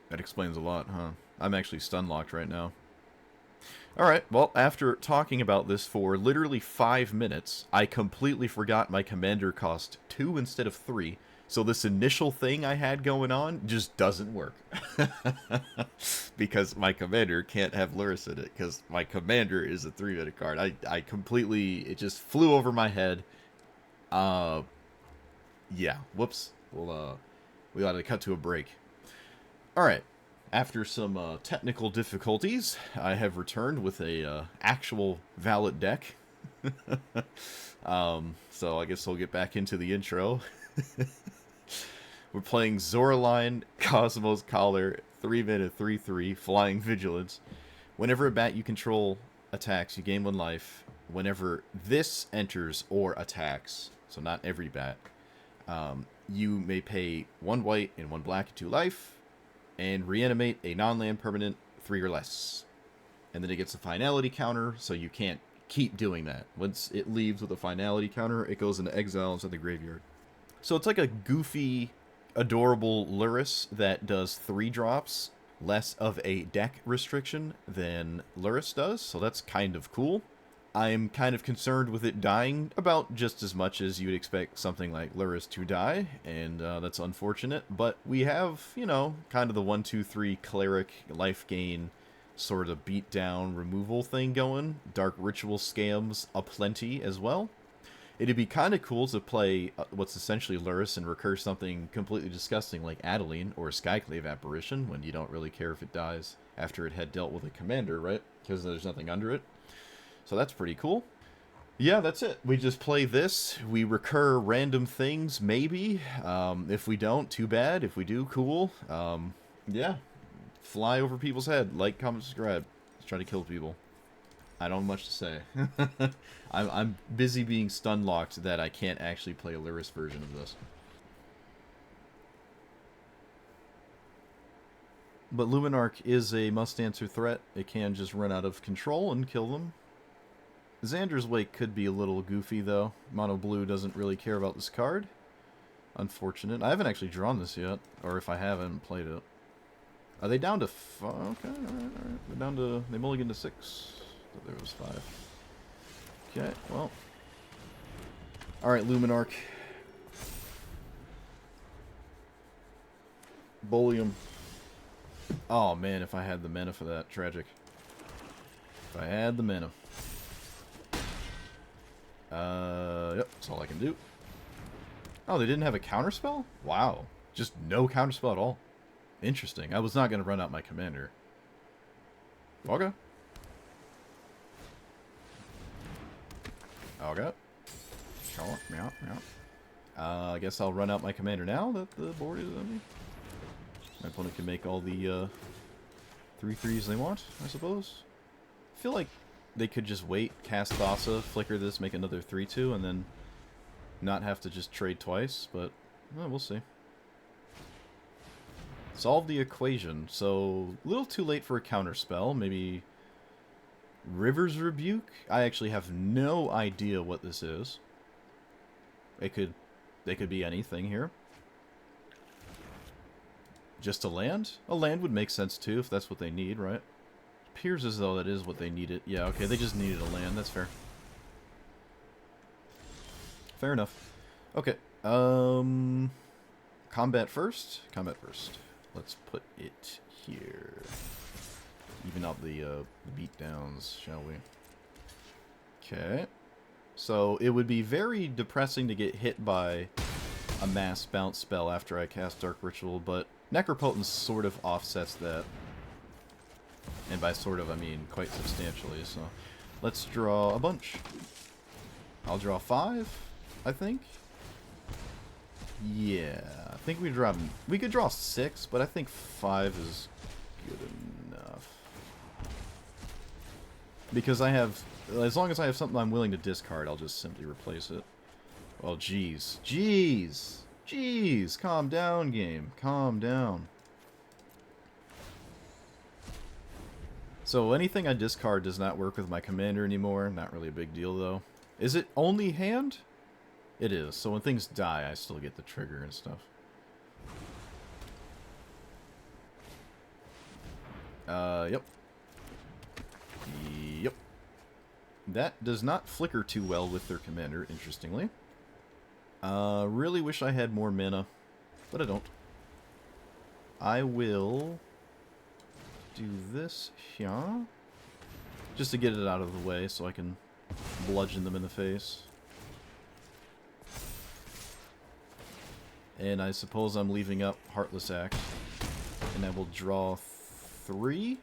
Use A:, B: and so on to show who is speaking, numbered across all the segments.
A: That explains a lot, huh? I'm actually stun locked right now. Alright, well, after talking about this for literally 5 minutes, I completely forgot my commander cost 2 instead of 3, so this initial thing I had going on just doesn't work. Because my commander can't have Lurrus in it, because my commander is a 3-mana card. I completely... it just flew over my head. Yeah, whoops. We ought to cut to a break. Alright. After some technical difficulties, I have returned with a actual valid deck. So I guess we'll get back into the intro. We're playing Zoraline, Cosmos Collar, 3-mana, 3/3, Flying Vigilance. Whenever a bat you control attacks, you gain 1 life. Whenever this enters or attacks, so not every bat, you may pay 1 white and 1 black and 2 life, and reanimate a non-land permanent 3 or less. And then it gets a finality counter, so you can't keep doing that. Once it leaves with a finality counter, it goes into exile instead of the graveyard. So it's like a goofy, adorable Lurrus that does 3 drops, less of a deck restriction than Lurrus does, so that's kind of cool. I'm kind of concerned with it dying about just as much as you'd expect something like Lurrus to die, and that's unfortunate. But we have, you know, kind of the 1-2-3 cleric life gain sort of beatdown removal thing going. Dark Ritual scams aplenty as well. It'd be kind of cool to play what's essentially Lurrus and recur something completely disgusting like Adeline or Skyclave Apparition when you don't really care if it dies after it had dealt with a commander, right? Because there's nothing under it. So that's pretty cool. Yeah, that's it. We just play this. We recur random things, maybe. If we don't, too bad. If we do, cool. Yeah. Fly over people's head. Like, comment, subscribe. Let's try to kill people. I don't have much to say. I'm busy being stun locked that I can't actually play a Lurrus version of this. But Luminarch is a must-answer threat. It can just run out of control and kill them. Xander's Wake could be a little goofy, though. Mono Blue doesn't really care about this card. Unfortunate. I haven't actually drawn this yet. Or if I haven't, played it. Are they down to... okay, alright. They're down to... they mulligan to 6. Thought there was 5. Okay, well. Alright, Luminarch. Bullium. Oh, man, if I had the mana for that. Tragic. If I had the mana. Yep, that's all I can do. Oh, they didn't have a counterspell? Wow. Just no counterspell at all. Interesting. I was not going to run out my commander. Okay. Okay. Sure. Meow, meow. I guess I'll run out my commander now that the board is empty. My opponent can make all the 3/3s they want, I suppose. I feel like they could just wait, cast Thassa, flicker this, make another 3/2, and then not have to just trade twice, but we'll see. Solve the equation. So, a little too late for a counterspell. Maybe River's Rebuke? I actually have no idea what this is. They could be anything here. Just a land? A land would make sense too, if that's what they need, right? Appears as though that is what they needed. Yeah, okay, they just needed a land. That's fair. Fair enough. Okay. Combat first? Combat first. Let's put it here. Even out the beatdowns, shall we? Okay. So, it would be very depressing to get hit by a mass bounce spell after I cast Dark Ritual, but Necropotence sort of offsets that. And by sort of, I mean quite substantially, so... let's draw a bunch. I'll draw 5, I think. Yeah, I think we could draw 6, but I think 5 is good enough. Because I have... as long as I have something I'm willing to discard, I'll just simply replace it. Well, jeez. Jeez! Jeez! Calm down, game. Calm down. So anything I discard does not work with my commander anymore. Not really a big deal, though. Is it only hand? It is. So when things die, I still get the trigger and stuff. Yep. Yep. That does not flicker too well with their commander, interestingly. Really wish I had more mana, but I don't. I will do this here, just to get it out of the way so I can bludgeon them in the face. And I suppose I'm leaving up Heartless Act, and I will draw 3.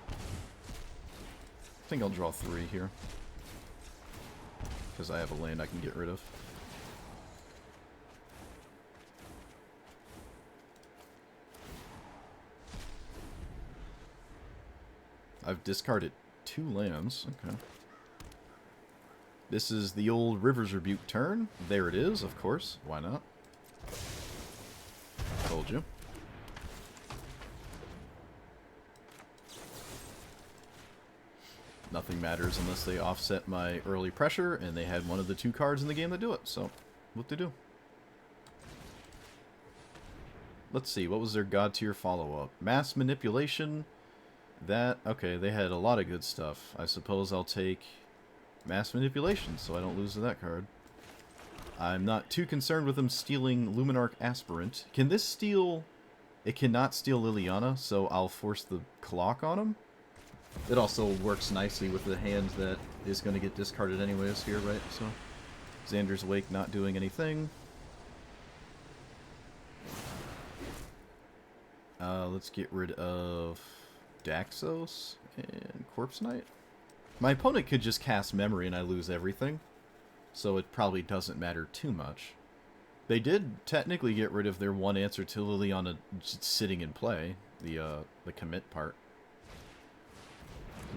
A: I think I'll draw 3 here, because I have a land I can get rid of. I've discarded 2 lands. Okay. This is the old River's Rebuke turn. There it is, of course. Why not? Told you. Nothing matters unless they offset my early pressure, and they had one of the 2 cards in the game that do it, so what they do. Let's see, what was their God Tier follow-up? Mass Manipulation. That, okay, they had a lot of good stuff. I suppose I'll take Mass Manipulation so I don't lose to that card. I'm not too concerned with them stealing Luminarch Aspirant. Can this steal... It cannot steal Liliana, so I'll force the clock on him. It also works nicely with the hand that is going to get discarded anyways here, right? So, Xander's Wake not doing anything. Let's get rid of Daxos and Corpse Knight. My opponent could just cast Memory and I lose everything, so it probably doesn't matter too much. They did technically get rid of their one answer to Liliana just sitting in play, the commit part.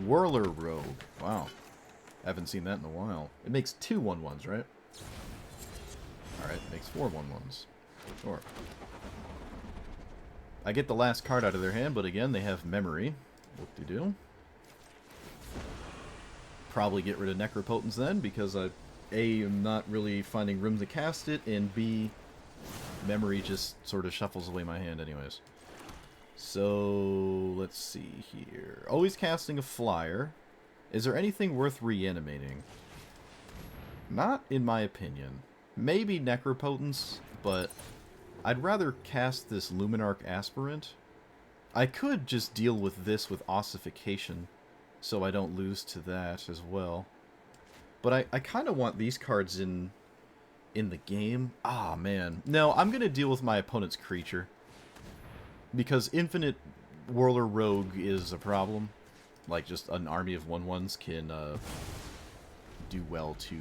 A: Whirler Rogue. Wow. Haven't seen that in a while. It makes 2 1/1s, right? Alright, it makes 4 1/1s. Sure. I get the last card out of their hand, but again, they have Memory. Whoop-de-doo. Probably get rid of Necropotence then, because I, A, am not really finding room to cast it, and B, Memory just sort of shuffles away my hand anyways. So, let's see here. Always casting a flyer. Is there anything worth reanimating? Not in my opinion. Maybe Necropotence, but I'd rather cast this Luminarch Aspirant. I could just deal with this with Ossification, so I don't lose to that as well. But I kind of want these cards in the game. Ah, man. No, I'm going to deal with my opponent's creature. Because Infinite Whirler Rogue is a problem. Like, just an army of 1/1s can do well to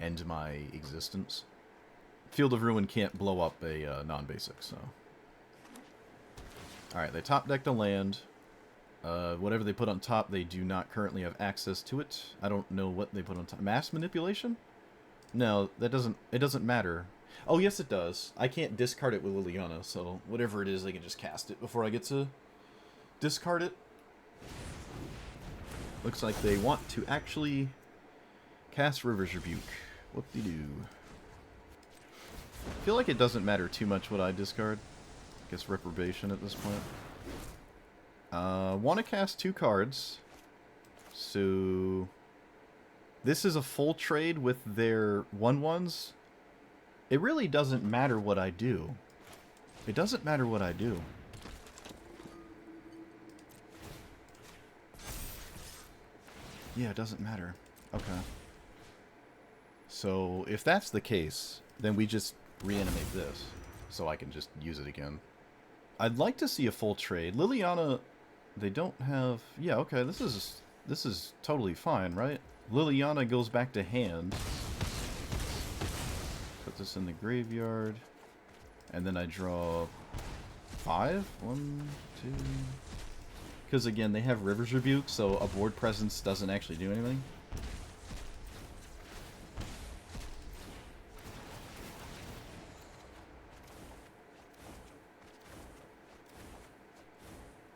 A: end my existence. Field of Ruin can't blow up a non-basic, so... Alright, they top decked a land. Whatever they put on top, they do not currently have access to it. I don't know what they put on top. Mass Manipulation? No, that doesn't... It doesn't matter. Oh, yes it does. I can't discard it with Liliana, so whatever it is, I can just cast it before I get to discard it. Looks like they want to actually cast River's Rebuke. Whoop-de-doo. I feel like it doesn't matter too much what I discard. I guess Reprobation at this point. Want to cast 2 cards. So... This is a full trade with their 1/1s. It really doesn't matter what I do. It doesn't matter what I do. Yeah, it doesn't matter. Okay. So, if that's the case, then we just reanimate this, so I can just use it again. I'd like to see a full trade. Liliana, they don't have... Yeah, okay, this is totally fine, right? Liliana goes back to hand. Put this in the graveyard. And then I draw 5? 1, 2... Because again, they have River's Rebuke, so a board presence doesn't actually do anything.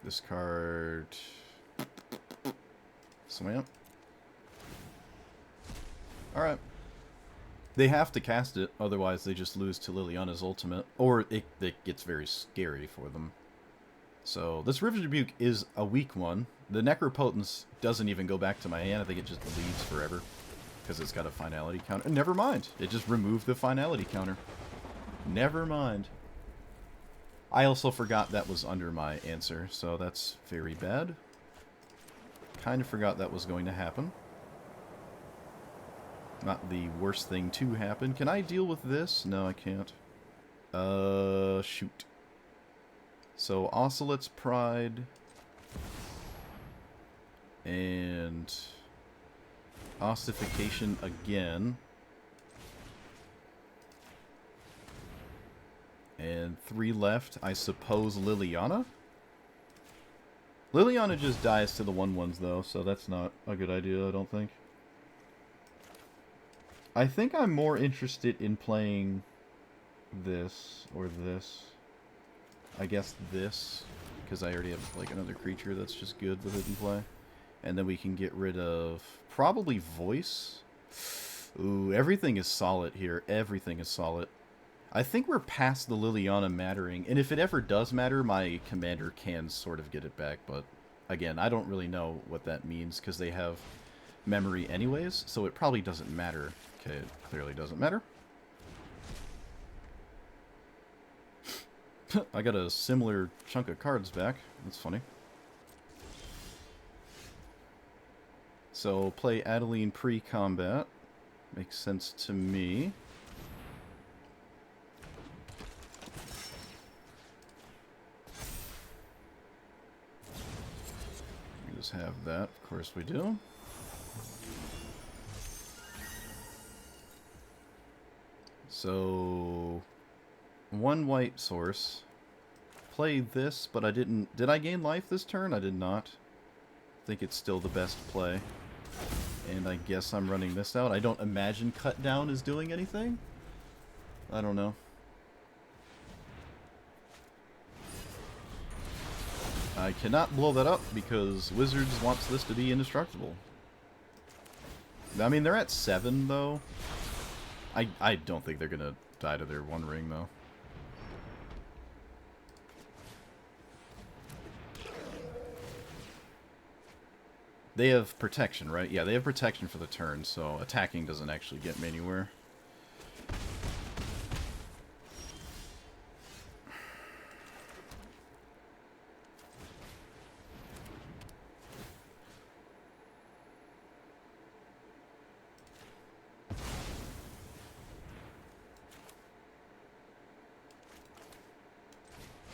A: This card... Swamp. Alright. They have to cast it, otherwise they just lose to Liliana's ultimate. Or it gets very scary for them. So this River's Rebuke is a weak one. The Necropotence doesn't even go back to my hand. I think it just leaves forever. Because it's got a finality counter. Never mind. It just removed the finality counter. Never mind. I also forgot that was under my answer, so that's very bad. Kind of forgot that was going to happen. Not the worst thing to happen. Can I deal with this? No, I can't. Shoot. So, Ocelote's Pride. And Ossification again. And 3 left. I suppose Liliana? Liliana just dies to the 1/1s though, so that's not a good idea, I don't think. I think I'm more interested in playing this or this. I guess this, because I already have like another creature that's just good with it in play. And then we can get rid of probably Voice. Ooh, everything is solid here. Everything is solid. I think we're past the Liliana mattering, and if it ever does matter, my commander can sort of get it back, but again, I don't really know what that means, because they have memory anyways, so it probably doesn't matter. Okay, it clearly doesn't matter. I got a similar chunk of cards back. That's funny. So, play Adeline pre-combat. Makes sense to me. We just have that. Of course we do. So, 1 white source. Play this, but I didn't... Did I gain life this turn? I did not. I think it's still the best play. And I guess I'm running this out. I don't imagine Cut Down is doing anything. I don't know. I cannot blow that up because Wizards wants this to be indestructible. I mean, they're at 7, though. I don't think they're going to die to their 1 ring, though. They have protection, right? Yeah, they have protection for the turn, so attacking doesn't actually get me anywhere.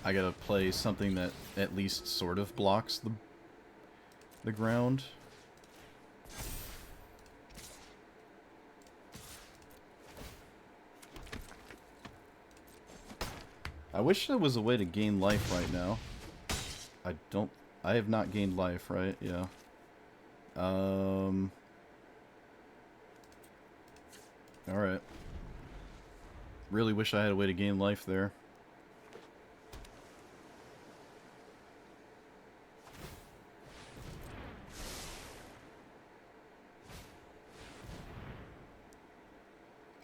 A: I gotta play something that at least sort of blocks the ground. I wish there was a way to gain life right now. I have not gained life, right? Yeah. Alright. Really wish I had a way to gain life there.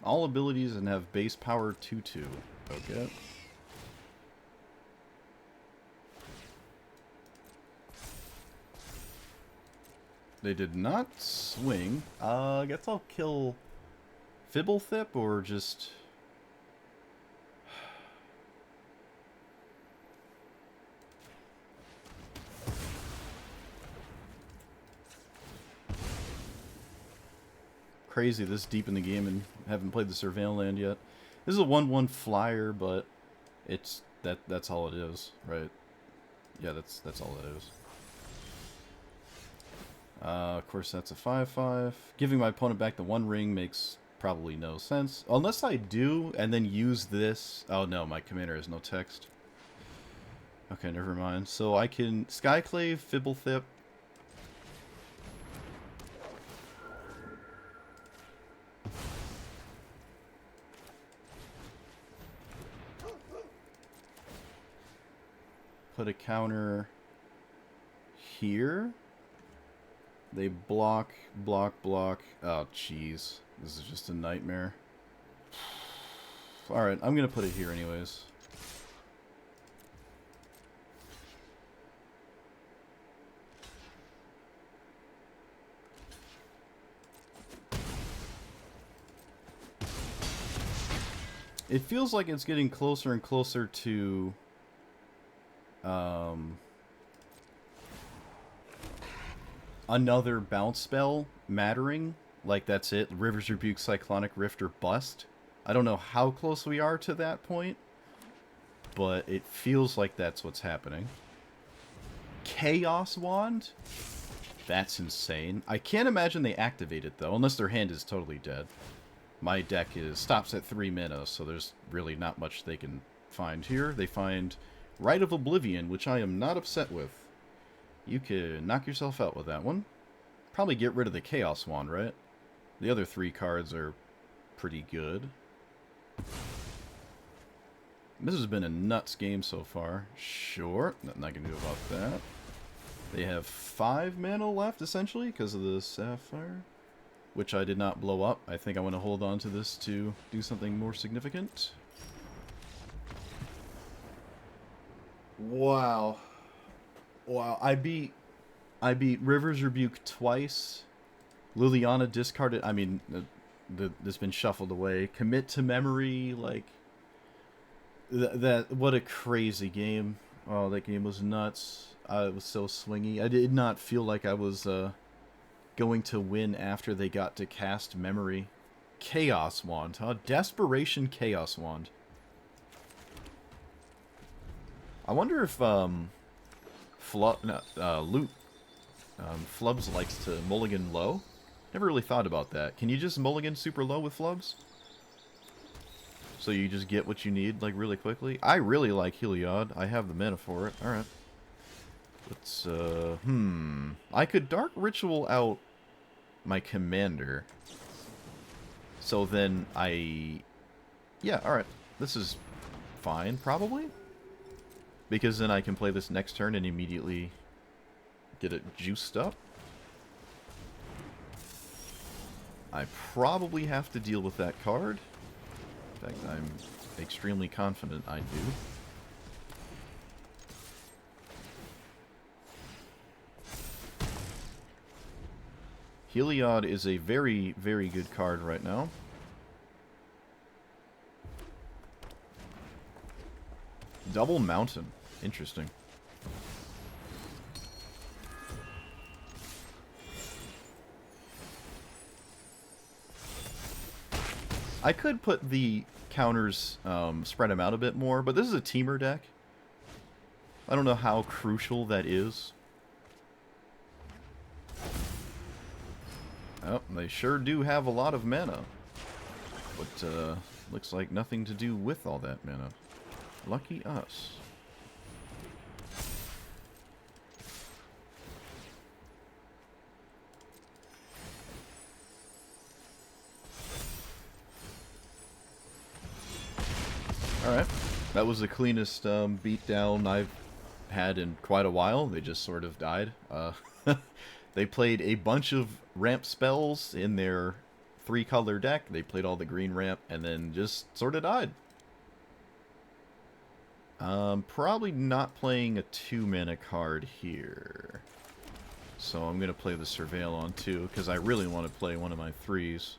A: All abilities and have base power 2/2. Okay. They did not swing. I guess I'll kill Fibblethip or just... Crazy this deep in the game and haven't played the Surveil land yet. This is a 1/1 flyer, but it's that's all it is, right? Yeah, that's all it is. Of course, that's a 5/5. Giving my opponent back the 1 ring makes probably no sense. Unless I do, and then use this... Oh no, my commander has no text. Okay, never mind. So I can Skyclave, Fibblethip. Put a counter here. They block, block, block. Oh, jeez. This is just a nightmare. Alright, I'm going to put it here anyways. It feels like it's getting closer and closer to another bounce spell mattering. Like, that's it. River's Rebuke, Cyclonic Rift, or Bust. I don't know how close we are to that point, but it feels like that's what's happening. Chaos Wand? That's insane. I can't imagine they activate it, though, unless their hand is totally dead. My deck stops at 3 mana, so there's really not much they can find here. They find Rite of Oblivion, which I am not upset with. You can knock yourself out with that one. Probably get rid of the Chaos Wand, right? The other 3 cards are pretty good. This has been a nuts game so far. Sure, nothing I can do about that. They have 5 mana left, essentially, because of the Sapphire, which I did not blow up. I think I want to hold on to this to do something more significant. Wow. Wow, I beat River's Rebuke twice. Liliana discarded, I mean, that's been shuffled away. Commit to Memory, like, what a crazy game. Oh, that game was nuts. It was so swingy. I did not feel like I was going to win after they got to cast Memory. Chaos Wand, huh? Desperation Chaos Wand. I wonder if Flubs likes to mulligan low. Never really thought about that. Can you just mulligan super low with Flubs? So you just get what you need, like, really quickly? I really like Heliod. I have the mana for it. Alright. Let's, I could Dark Ritual out my commander. So then yeah, alright. This is fine, probably? Because then I can play this next turn and immediately get it juiced up. I probably have to deal with that card. In fact, I'm extremely confident I do. Heliod is a very, very good card right now. Double Mountain. Interesting. I could put the counters, spread them out a bit more, but this is a teamer deck. I don't know how crucial that is. Oh, they sure do have a lot of mana. But, looks like nothing to do with all that mana. Lucky us. Alright. That was the cleanest beatdown I've had in quite a while. They just sort of died. They played a bunch of ramp spells in their 3-color deck. They played all the green ramp and then just sort of died. Probably not playing a 2-mana card here. So I'm going to play the Surveil on 2, because I really want to play one of my 3s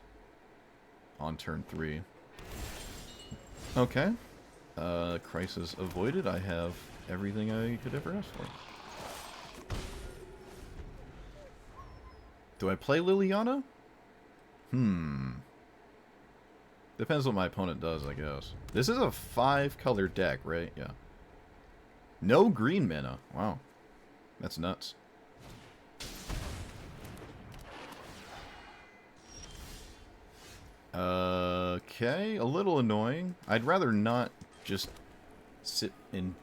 A: on turn 3. Okay. Crisis avoided. I have everything I could ever ask for. Do I play Liliana? Depends what my opponent does, I guess. This is a 5-color deck, right? Yeah. No green mana. Wow. That's nuts. Okay, a little annoying. I'd rather not just sit in...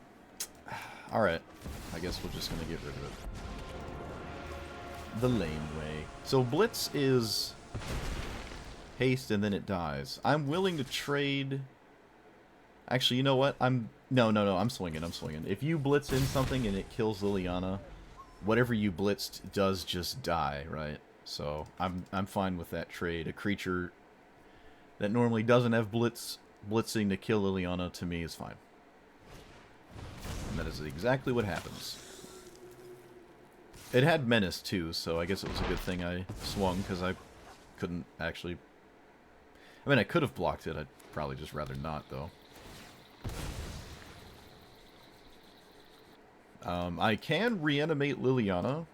A: Alright. I guess we're just gonna get rid of it. The lame way. So Blitz is haste and then it dies. I'm willing to trade... Actually, you know what? No, I'm swinging. If you blitz in something and it kills Liliana, whatever you blitzed does just die, right? So I'm fine with that trade. A creature that normally doesn't have blitzing to kill Liliana, to me, is fine. And that is exactly what happens. It had Menace, too, so I guess it was a good thing I swung, because I couldn't actually I mean, I could have blocked it. I'd probably just rather not, though. I can reanimate Liliana.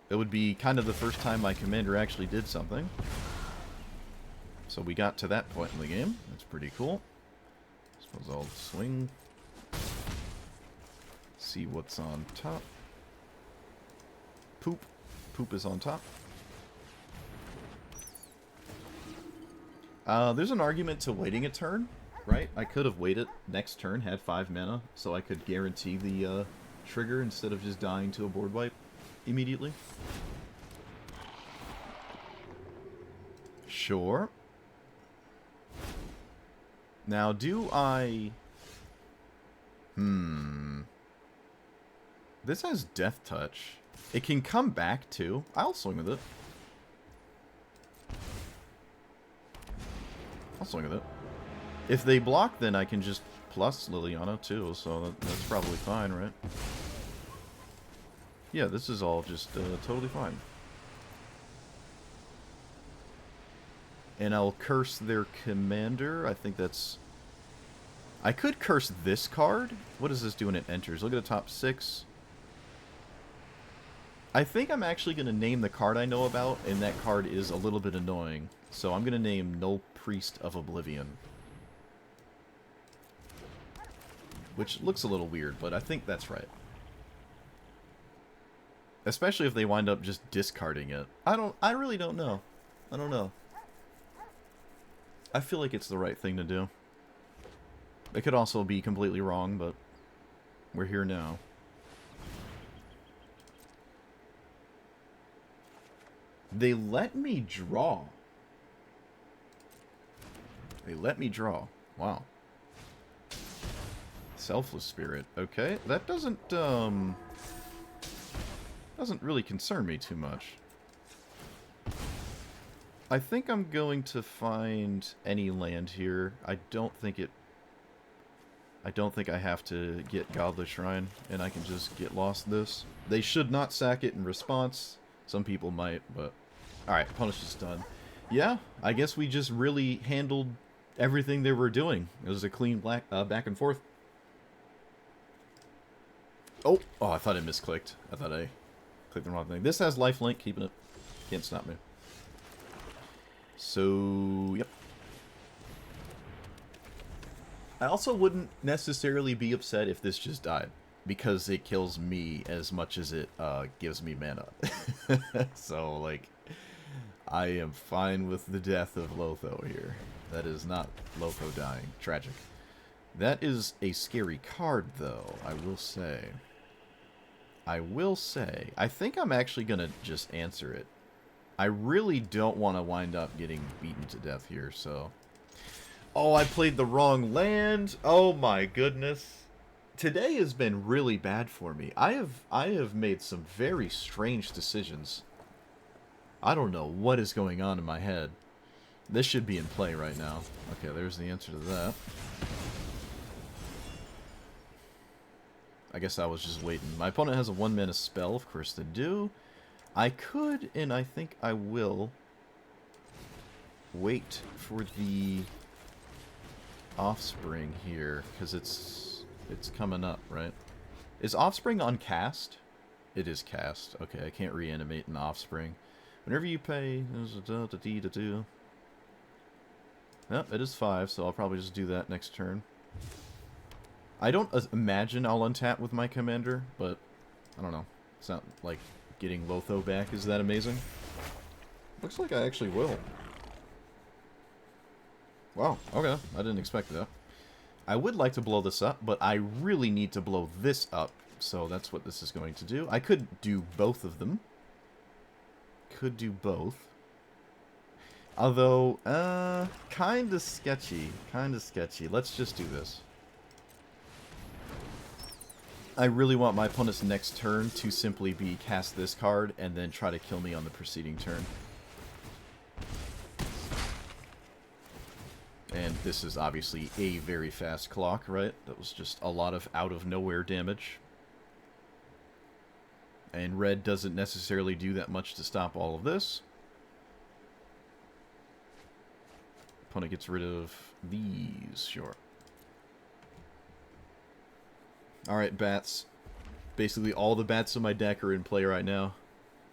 A: It would be kind of the first time my commander actually did something. So we got to that point in the game. That's pretty cool. I suppose I'll swing. See what's on top. Poop. Poop is on top. There's an argument to waiting a turn, right? I could have waited next turn, had 5 mana, so I could guarantee the trigger instead of just dying to a board wipe immediately. Sure. Now, do I... This has Death Touch. It can come back, too. I'll swing with it. I'll swing with it. If they block, then I can just plus Liliana, too, so that's probably fine, right? Yeah, this is all just totally fine. And I'll curse their commander. I think that's... I could curse this card. What does this do when it enters? Look at the top 6. I think I'm actually going to name the card I know about, and that card is a little bit annoying. So I'm going to name Null Priest of Oblivion. Which looks a little weird, but I think that's right. Especially if they wind up just discarding it. I really don't know. I don't know. I feel like it's the right thing to do. It could also be completely wrong, but we're here now. They let me draw. They let me draw. Wow. Selfless Spirit. Okay, that doesn't really concern me too much. I think I'm going to find any land here. I don't think I have to get Godless Shrine, and I can just get lost this. They should not sack it in response. Some people might, but... Alright, punish is done. Yeah, I guess we just really handled everything they were doing. It was a clean back and forth. Oh, I thought I misclicked. I thought I clicked the wrong thing. This has lifelink, keeping it. Can't stop me. So, yep. I also wouldn't necessarily be upset if this just died, because it kills me as much as it gives me mana. So, like, I am fine with the death of Lotho here. That is not Lotho dying. Tragic. That is a scary card, though, I will say. I will say. I think I'm actually going to just answer it. I really don't want to wind up getting beaten to death here, so... Oh, I played the wrong land! Oh my goodness. Today has been really bad for me. I have made some very strange decisions. I don't know what is going on in my head. This should be in play right now. Okay, there's the answer to that. I guess I was just waiting. My opponent has a 1-mana spell, of course they do. I could, and I think I will, wait for the Offspring here, because it's coming up, right? Is Offspring on cast? It is cast. Okay, I can't reanimate an Offspring. Whenever you pay, there's a D to do. Yep, it is 5, so I'll probably just do that next turn. I don't imagine I'll untap with my commander, but I don't know. It's not like getting Lotho back is that amazing. Looks like I actually will. Wow, okay. I didn't expect that. I would like to blow this up, but I really need to blow this up, so that's what this is going to do. I could do both of them. Could do both. Although, kinda sketchy. Kinda sketchy. Let's just do this. I really want my opponent's next turn to simply be cast this card and then try to kill me on the preceding turn. And this is obviously a very fast clock, right? That was just a lot of out-of-nowhere damage. And red doesn't necessarily do that much to stop all of this. opponent gets rid of these. Sure. Alright, bats. Basically all the bats in my deck are in play right now.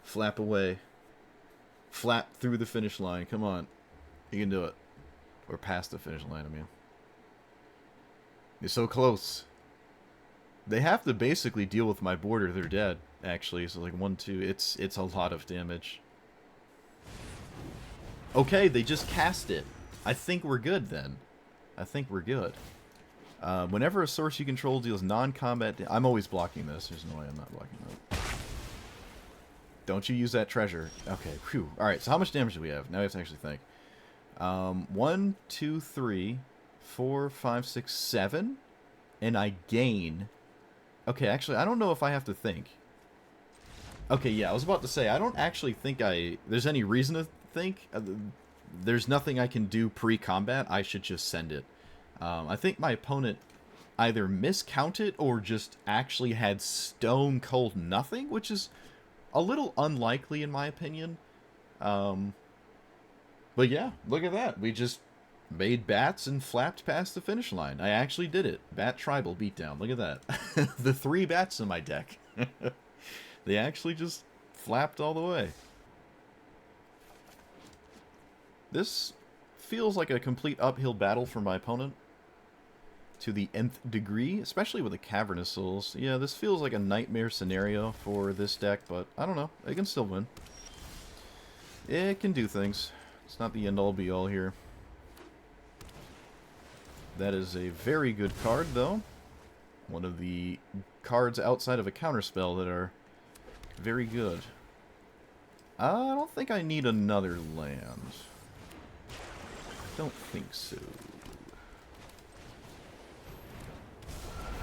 A: Flap away. Flap through the finish line. Come on. You can do it. Or past the finish line, I mean. You're so close. They have to basically deal with my board or they're dead, actually. So like 1, 2, it's a lot of damage. Okay, they just cast it. I think we're good then. I think we're good. Whenever a source you control deals non-combat... I'm always blocking this. There's no way I'm not blocking that. Don't you use that treasure. Okay, whew. Alright, so how much damage do we have? Now we have to actually think. 1, 2, 3, 4, 5, 6, 7. And I gain... Okay, actually, I don't know if I have to think. Okay, yeah, I was about to say, I don't actually think there's any reason to think. There's nothing I can do pre-combat. I should just send it. I think my opponent either miscounted or just actually had stone cold nothing, which is a little unlikely in my opinion. But yeah, look at that. We just made bats and flapped past the finish line. I actually did it. Bat tribal beatdown. Look at that. The 3 bats in my deck. They actually just flapped all the way. This feels like a complete uphill battle for my opponent. To the nth degree, especially with the Cavernous Souls. Yeah, this feels like a nightmare scenario for this deck, but I don't know. It can still win. It can do things. It's not the end-all be-all here. That is a very good card, though. One of the cards outside of a counterspell that are very good. I don't think I need another land. Don't think so.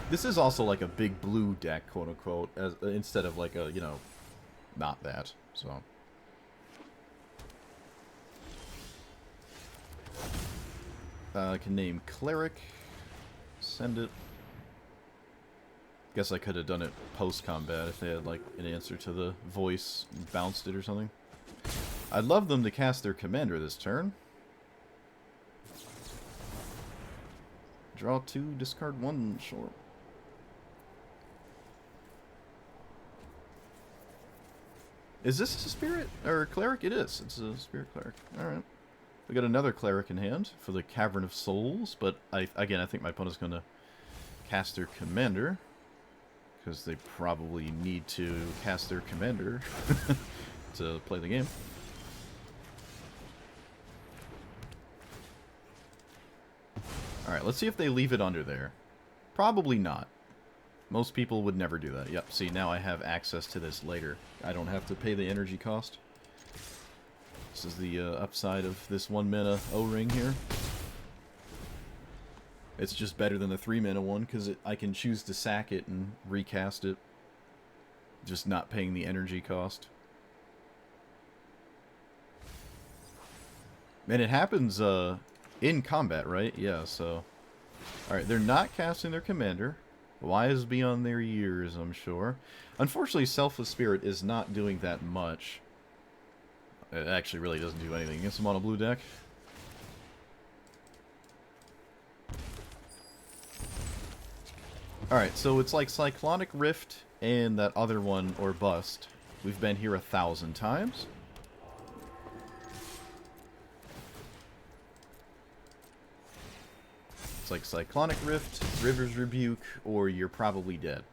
A: This is also like a big blue deck, quote-unquote, instead of like a, you know, not that, so. I can name Cleric, send it. Guess I could have done it post-combat if they had, like, an answer to the voice, and bounced it or something. I'd love them to cast their commander this turn. Draw 2, discard 1, sure. Is this a spirit or a cleric? It is. It's a spirit cleric. Alright. We got another cleric in hand for the Cavern of Souls, but I think my opponent's going to cast their commander. Because they probably need to cast their commander to play the game. Alright, let's see if they leave it under there. Probably not. Most people would never do that. Yep, see, now I have access to this later. I don't have to pay the energy cost. This is the upside of this 1 mana O-ring here. It's just better than the 3 mana one, because I can choose to sack it and recast it. Just not paying the energy cost. And it happens in combat, right? Yeah, so... Alright, they're not casting their commander. Wise beyond their years, I'm sure. Unfortunately, Selfless Spirit is not doing that much. It actually really doesn't do anything against them on a blue deck. Alright, so it's like Cyclonic Rift and that other one, or Bust. We've been here 1,000 times. It's like Cyclonic Rift, River's Rebuke, or you're probably dead.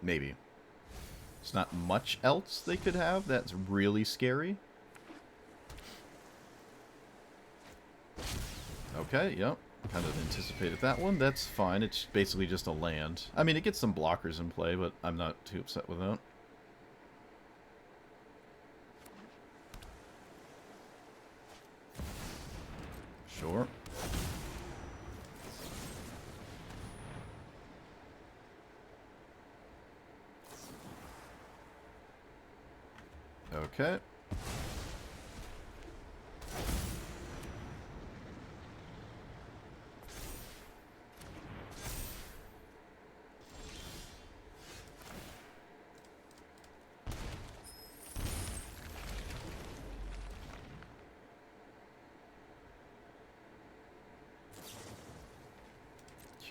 A: Maybe. There's not much else they could have that's really scary. Okay, yep. Kind of anticipated that one. That's fine. It's basically just a land. I mean, it gets some blockers in play, but I'm not too upset with that. Sure. Okay.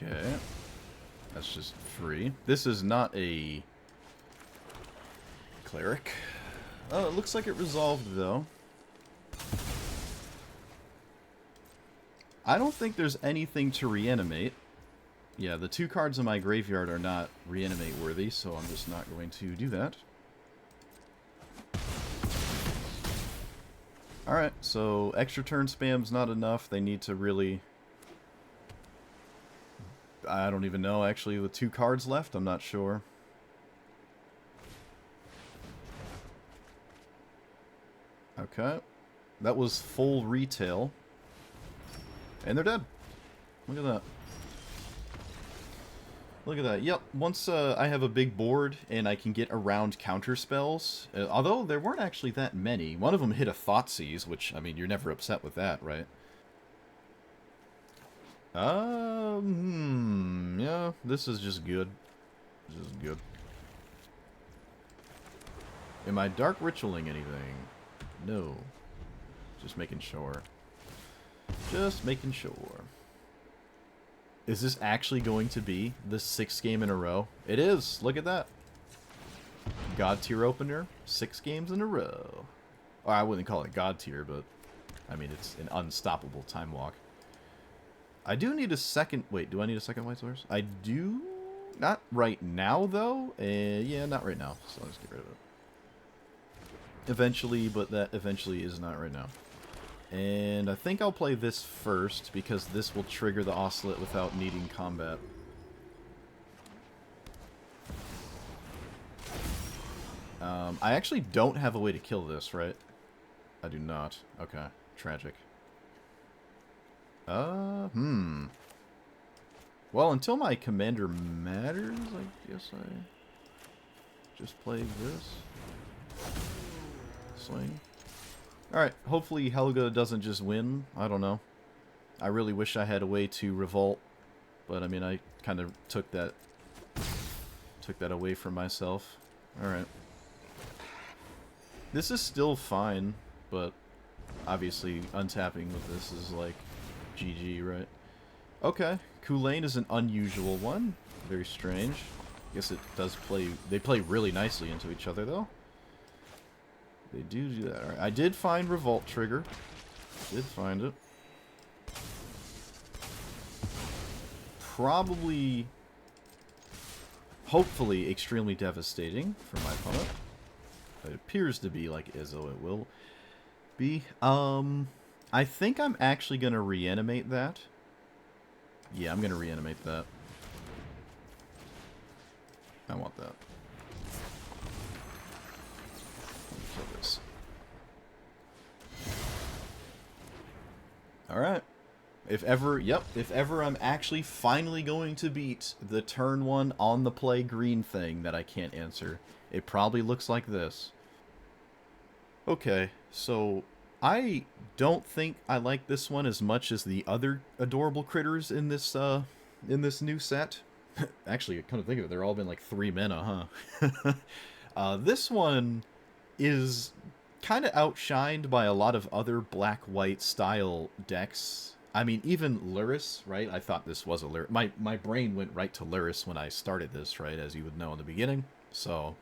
A: Okay. That's just free. This is not a cleric. Oh, it looks like it resolved, though. I don't think there's anything to reanimate. Yeah, the 2 cards in my graveyard are not reanimate worthy, so I'm just not going to do that. Alright, so extra turn spam's not enough. They need to really... I don't even know, actually, with 2 cards left. I'm not sure. Okay. That was full retail. And they're dead. Look at that. Look at that. Yep, once I have a big board and I can get around counter spells, although there weren't actually that many. One of them hit a Thoughtseize, which, I mean, you're never upset with that, right? Yeah, this is just good. This is good. Am I dark ritualing anything? No. Just making sure. Just making sure. Is this actually going to be the 6th game in a row? It is. Look at that. God tier opener. 6 games in a row. Or I wouldn't call it God tier, but I mean, it's an unstoppable time walk. I do need a second... Wait, do I need a second white source? I do... Not right now, though. Yeah, not right now. So let's get rid of it. Eventually, but that eventually is not right now. And I think I'll play this first, because this will trigger the Oscillate without needing combat. I actually don't have a way to kill this, right? I do not. Okay. Tragic. Well, until my commander matters, I guess I just play this. Swing. Alright, hopefully Helga doesn't just win. I don't know. I really wish I had a way to revolt, but I mean, I kind of took that away from myself. Alright. This is still fine, but obviously untapping with this is like GG, right? Okay, Kulane is an unusual one. Very strange. I guess it does play... They play really nicely into each other, though. They do that. All right. I did find Revolt Trigger. Did find it. Probably, hopefully, extremely devastating for my opponent. It appears to be like Izzo it will be. I think I'm actually going to reanimate that. Yeah, I'm going to reanimate that. I want that. Kill this. Alright. If ever, yep, if ever I'm actually finally going to beat the turn 1 on the play green thing that I can't answer, it probably looks like this. Okay, so I don't think I like this one as much as the other adorable critters in this new set. Actually, come to think of it, they're all been like 3 mana, huh? This one is kind of outshined by a lot of other black-white style decks. I mean, even Lurrus, right? I thought this was a Lurrus. My brain went right to Lurrus when I started this, right? As you would know in the beginning. So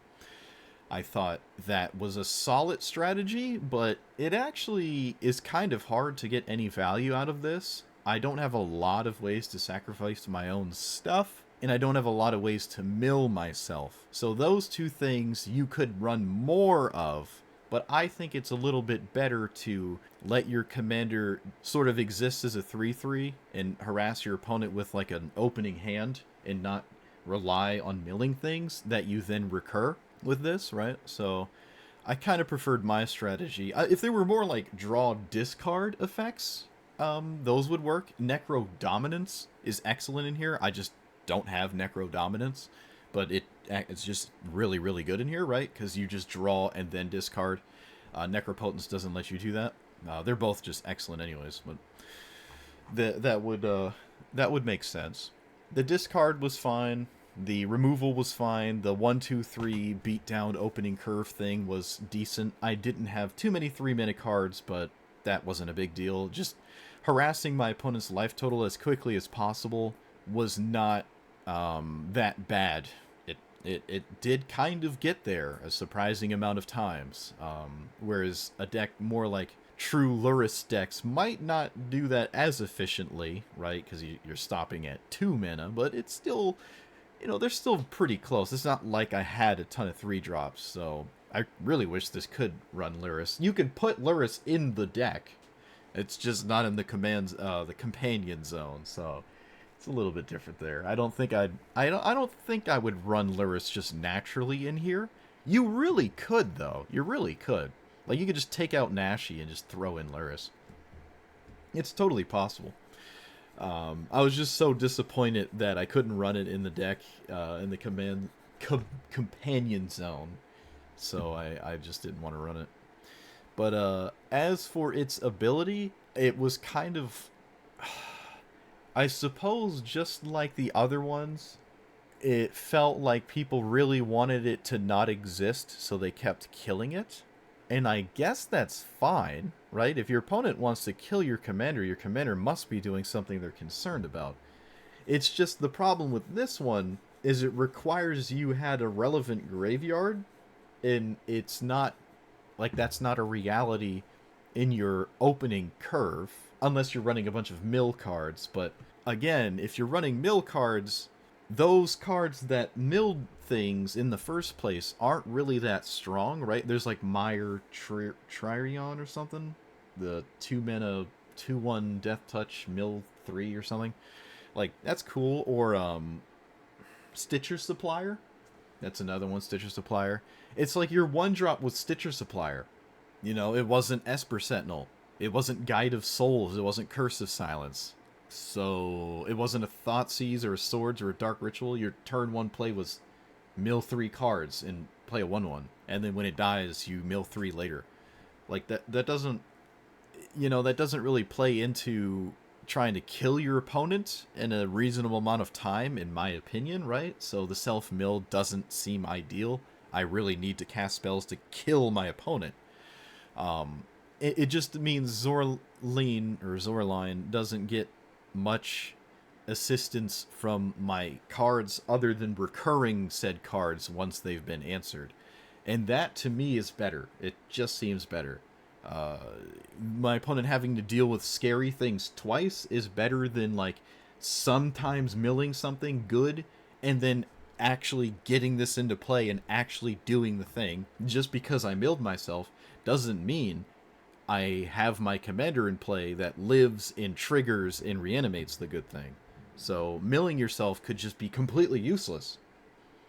A: I thought that was a solid strategy, but it actually is kind of hard to get any value out of this. I don't have a lot of ways to sacrifice my own stuff, and I don't have a lot of ways to mill myself. So those two things you could run more of, but I think it's a little bit better to let your commander sort of exist as a 3/3 and harass your opponent with like an opening hand and not rely on milling things that you then recur with this, right? So I kind of preferred my strategy. If there were more like draw discard effects, those would work. Necro Dominance is excellent in here. I just don't have Necro Dominance, but it's just really, really good in here, right? Because you just draw and then discard. Necropotence doesn't let you do that. They're both just excellent anyways, but that would make sense. The discard was fine. The removal was fine. The 1-2-3 beat down opening curve thing was decent. I didn't have too many 3-minute cards, but that wasn't a big deal. Just harassing my opponent's life total as quickly as possible was not that bad. It did kind of get there a surprising amount of times, whereas a deck more like true Lurrus decks might not do that as efficiently, right? Because you're stopping at 2 mana, but it's still, they're still pretty close. It's not like I had a ton of 3-drops, so I really wish this could run Lurrus. You can put Lurrus in the deck. It's just not in the the companion zone, so it's a little bit different there. I don't think I would run Lurrus just naturally in here. You really could though. You really could. Like you could just take out Nashi and just throw in Lurrus. It's totally possible. I was just so disappointed that I couldn't run it in the deck in the companion zone. So I just didn't want to run it. But as for its ability, it was kind of, I suppose, just like the other ones, it felt like people really wanted it to not exist, so they kept killing it. And I guess that's fine, right? If your opponent wants to kill your commander must be doing something they're concerned about. It's just the problem with this one is it requires you had a relevant graveyard, and it's not, like, that's not a reality in your opening curve, unless you're running a bunch of mill cards. But again, if you're running mill cards, those cards that milled things in the first place aren't really that strong, right? There's like Mire Tririon or something, the 2-mana 2/1 Death Touch mill 3 or something. Like, that's cool. Or Stitcher Supplier. That's another one, Stitcher Supplier. It's like your 1-drop with Stitcher Supplier. It wasn't Esper Sentinel. It wasn't Guide of Souls. It wasn't Curse of Silence. So it wasn't a Thoughtseize or a Swords or a Dark Ritual. Your turn 1 play was mill 3 cards and play a 1/1. And then when it dies, you mill 3 later. Like, that doesn't, that doesn't really play into trying to kill your opponent in a reasonable amount of time, in my opinion, right? So the self-mill doesn't seem ideal. I really need to cast spells to kill my opponent. It just means Zoraline doesn't get much assistance from my cards other than recurring said cards once they've been answered. And that, to me, is better. It just seems better. My opponent having to deal with scary things twice is better than, like, sometimes milling something good and then actually getting this into play and actually doing the thing. Just because I milled myself doesn't mean I have my commander in play that lives and triggers and reanimates the good thing. So milling yourself could just be completely useless.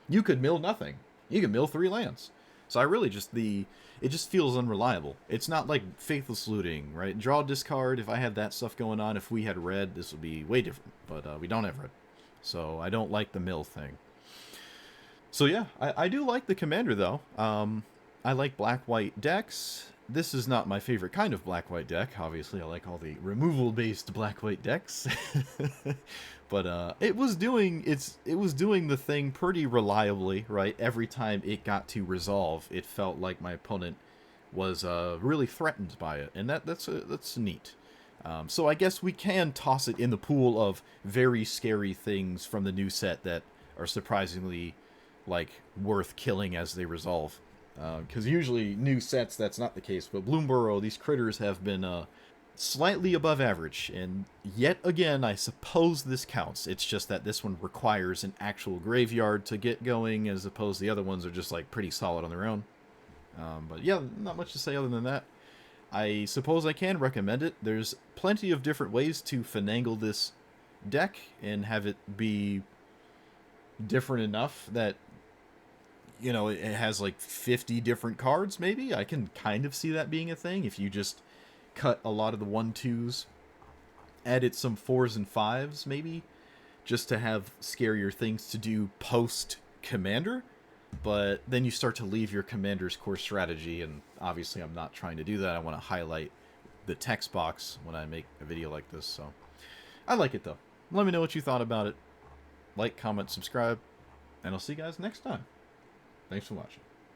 A: You could mill nothing. You could mill 3 lands. So I really just, it just feels unreliable. It's not like Faithless Looting, right? Draw, discard. If I had that stuff going on, if we had red, this would be way different. But we don't have red. So I don't like the mill thing. So yeah, I do like the commander, though. I like black-white decks. This is not my favorite kind of black-white deck. Obviously, I like all the removal-based black-white decks. But it was doing the thing pretty reliably, right? Every time it got to resolve, it felt like my opponent was really threatened by it, and that's neat. So I guess we can toss it in the pool of very scary things from the new set that are surprisingly, like, worth killing as they resolve. Because usually new sets, that's not the case. But Bloomburrow, these critters have been slightly above average. And yet again, I suppose this counts. It's just that this one requires an actual graveyard to get going, as opposed to the other ones are just, like, pretty solid on their own. But yeah, not much to say other than that. I suppose I can recommend it. There's plenty of different ways to finagle this deck and have it be different enough that, it has like 50 different cards, maybe. I can kind of see that being a thing if you just cut a lot of the 1/2s, added some 4s and 5s, maybe, just to have scarier things to do post-commander. But then you start to leave your commander's core strategy, and obviously I'm not trying to do that. I want to highlight the text box when I make a video like this, so I like it, though. Let me know what you thought about it. Like, comment, subscribe, and I'll see you guys next time. Thanks for watching.